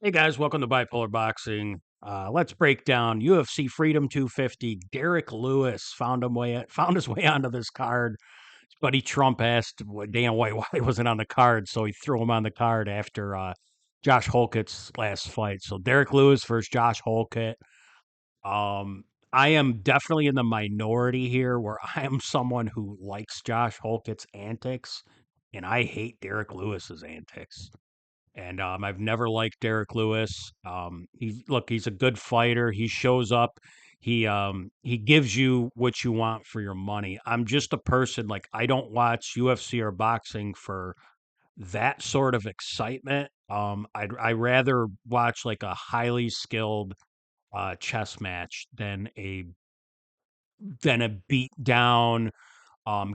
Hey guys, welcome to Bipolar Boxing. Let's break down UFC Freedom 250. Derrick Lewis found his way onto this card. His buddy Trump asked Dana White why he wasn't on the card, so he threw him on the card after Josh Holkit's last fight. So Derrick Lewis versus Josh Holkit. Um, I am definitely in the minority here, where I am someone who likes Josh Holkit's antics, and I hate Derrick Lewis's antics. And I've never liked Derrick Lewis. He's a good fighter. He shows up. He gives you what you want for your money. I'm just a person like I don't watch UFC or boxing for that sort of excitement. I rather watch like a highly skilled chess match than a beat down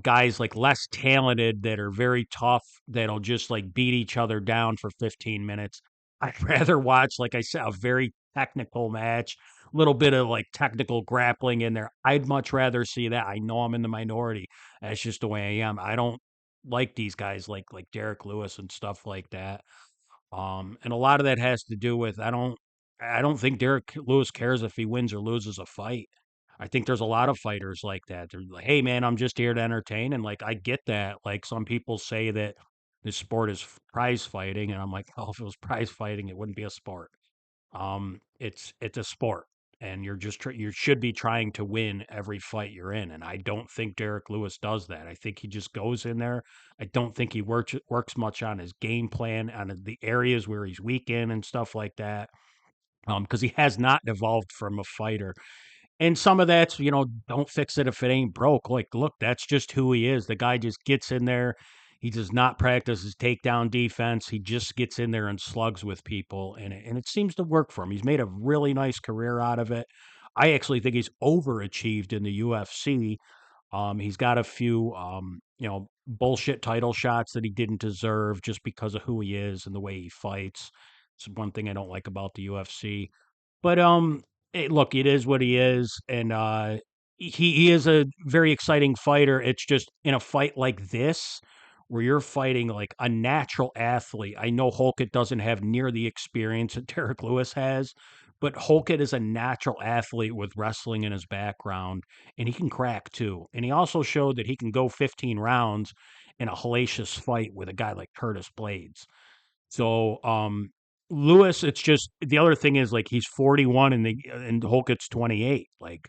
guys like less talented that are very tough that'll just like beat each other down for 15 minutes. I'd rather watch, like I said, a very technical match, a little bit of like technical grappling in there. I'd much rather see that. I know I'm in the minority. That's just the way I am. I don't like these guys like Derek Lewis and stuff like that. And a lot of that has to do with I don't think Derek Lewis cares if he wins or loses a fight. I think there's a lot of fighters like that. They're like, "Hey man, I'm just here to entertain." And like I get that. Like some people say that this sport is prize fighting, and I'm like, "Oh, if it was prize fighting, it wouldn't be a sport." It's a sport, and you should be trying to win every fight you're in. And I don't think Derek Lewis does that. I think he just goes in there. I don't think he works much on his game plan, on the areas where he's weak in and stuff like that. Because he has not evolved from a fighter. And some of that's, don't fix it if it ain't broke. Like, look, that's just who he is. The guy just gets in there. He does not practice his takedown defense. He just gets in there and slugs with people, and it seems to work for him. He's made a really nice career out of it. I actually think he's overachieved in the UFC. He's got a few, bullshit title shots that he didn't deserve just because of who he is and the way he fights. It's one thing I don't like about the UFC. But look, it is what he is, and he is a very exciting fighter. It's just in a fight like this, where you're fighting like a natural athlete. I know Holkett doesn't have near the experience that Derek Lewis has, but Holkett is a natural athlete with wrestling in his background, and he can crack too. And he also showed that he can go 15 rounds in a hellacious fight with a guy like Curtis Blades. So, Lewis, it's just the other thing is like he's 41 and Holkett's 28. Like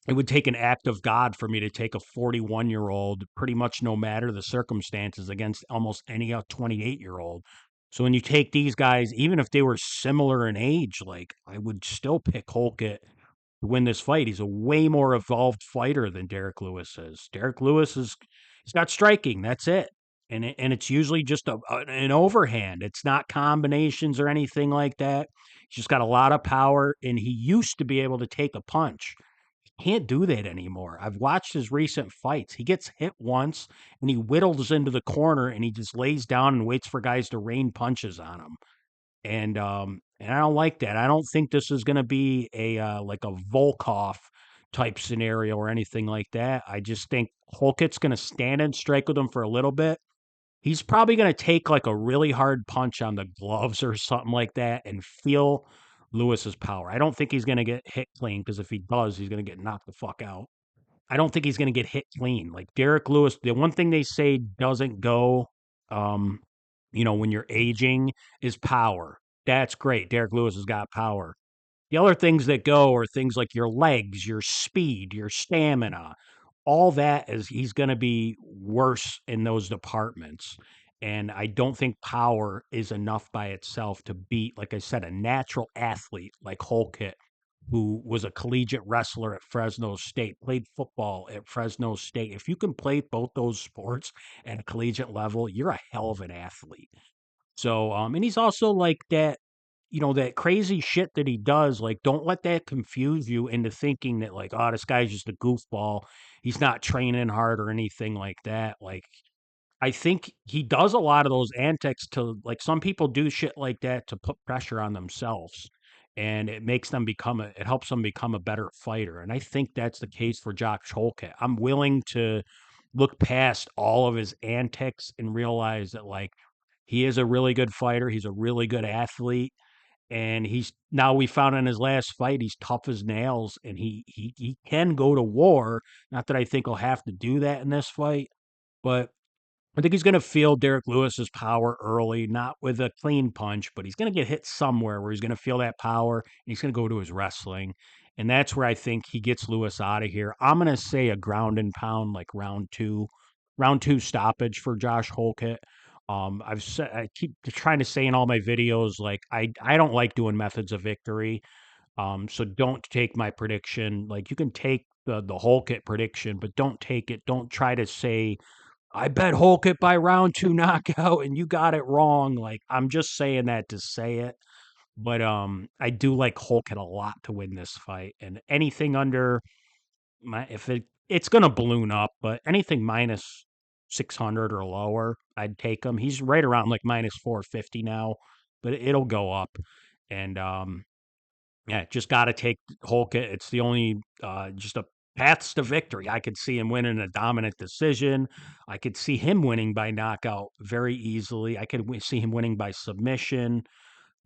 it would take an act of God for me to take a 41-year-old, pretty much no matter the circumstances, against almost any 28-year-old. So when you take these guys, even if they were similar in age, like I would still pick Holkett to win this fight. He's a way more evolved fighter than Derek Lewis is. Derek Lewis is he's got striking. That's it. And it's usually just an overhand. It's not combinations or anything like that. He's just got a lot of power, and he used to be able to take a punch. Can't do that anymore. I've watched his recent fights. He gets hit once and he whittles into the corner and he just lays down and waits for guys to rain punches on him. And I don't like that. I don't think this is going to be a like a Volkov type scenario or anything like that. I just think Holkett's going to stand and strike with him for a little bit. He's probably going to take like a really hard punch on the gloves or something like that and feel Lewis's power. I don't think he's going to get hit clean because if he does, he's going to get knocked the fuck out. I don't think he's going to get hit clean. Like Derek Lewis, the one thing they say doesn't go, um, when you're aging is power. That's great. Derek Lewis has got power. The other things that go are things like your legs, your speed, your stamina. All that is he's going to be worse in those departments. And I don't think power is enough by itself to beat, like I said, a natural athlete like Holkit, who was a collegiate wrestler at Fresno State, played football at Fresno State. If you can play both those sports at a collegiate level, you're a hell of an athlete. So, and he's also like that, that crazy shit that he does. Like, don't let that confuse you into thinking that, like, oh, this guy's just a goofball. He's not training hard or anything like that. Like, I think he does a lot of those antics to, like, some people do shit like that to put pressure on themselves. And it helps them become a better fighter. And I think that's the case for Josh Holkett. I'm willing to look past all of his antics and realize that, like, he is a really good fighter. He's a really good athlete. And he's now we found in his last fight, he's tough as nails and he can go to war. Not that I think he'll have to do that in this fight, but I think he's going to feel Derrick Lewis's power early, not with a clean punch, but he's going to get hit somewhere where he's going to feel that power and he's going to go to his wrestling. And that's where I think he gets Lewis out of here. I'm going to say a ground and pound, like round two stoppage for Josh Hokit. I've said, I keep trying to say in all my videos, like I don't like doing methods of victory. So don't take my prediction. Like you can take the Hokit prediction, but don't take it. Don't try to say I bet Hokit by round two knockout and you got it wrong. Like I'm just saying that to say it. But I do like Hokit a lot to win this fight. And anything under my if it's gonna balloon up, but anything minus 600 or lower, I'd take him. He's right around like minus 450 now, but it'll go up. And yeah, just got to take Holka. It's the only just a paths to victory. I could see him winning a dominant decision. I could see him winning by knockout very easily. I could see him winning by submission.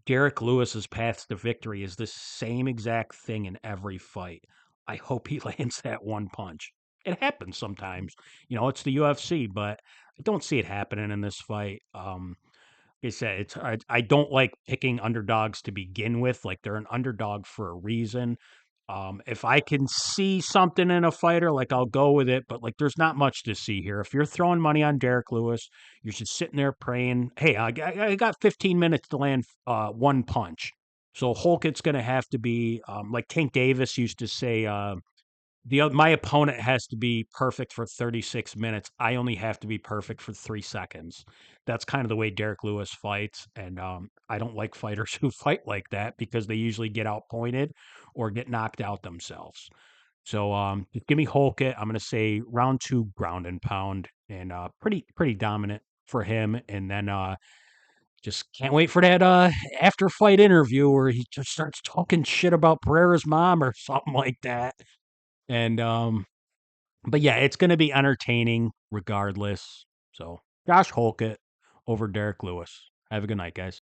Derrick Lewis's paths to victory is the same exact thing in every fight. I hope he lands that one punch. It happens sometimes. You know, it's the UFC, but I don't see it happening in this fight. Like I said, I don't like picking underdogs to begin with. Like they're an underdog for a reason. If I can see something in a fighter, like I'll go with it. But like, there's not much to see here. If you're throwing money on Derrick Lewis, you're just sitting there praying, "Hey, I got 15 minutes to land one punch." So Holkett's going to have to be like Tank Davis used to say. My opponent has to be perfect for 36 minutes. I only have to be perfect for 3 seconds. That's kind of the way Derrick Lewis fights, and I don't like fighters who fight like that because they usually get outpointed or get knocked out themselves. So just give me Holkett. I'm going to say round two ground and pound, and pretty dominant for him. And then just can't wait for that after fight interview where he just starts talking shit about Pereira's mom or something like that. And but yeah, it's going to be entertaining regardless. So Josh Holkett over Derek Lewis. Have a good night, guys.